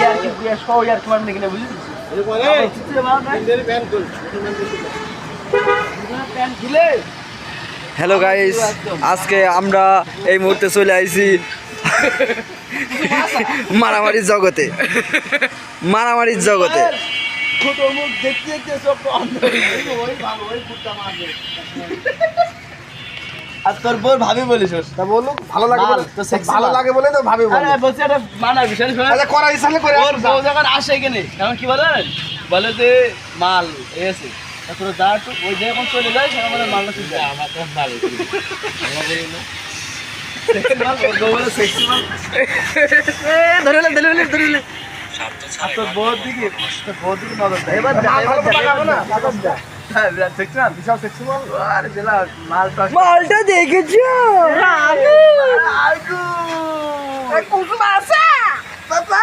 আর কি সহ আর কি মানে কিনা বুঝলি হ্যালো গাইস, আজকে আমরা এই মুহূর্তে চলে আইছি মারামারির জগতে। মারামারির জগতে আর তোর বল ভাবি বলিস তা বলুক ভালো লাগে বলে, তো sexy ভালো মাল। লাগে বলে তো ভাবি বলে। আরে বলছি এটা মানা বিষয় না আচ্ছা করা ইসালে করে ওর বউ যখন আসে এখানে তখন কি বলে বলে যে মাল এসে তোর যা একটু ওই যে এখন চলে যায় সেখানে মানে মালটা চলে যায় আমার তো ভালো তোর বউর দিকে নজর দেয় এবার বিশাল সেক্সি মাল আরে জেলা মালটা মালটা দেখেছো? কুসুম আছে বাবা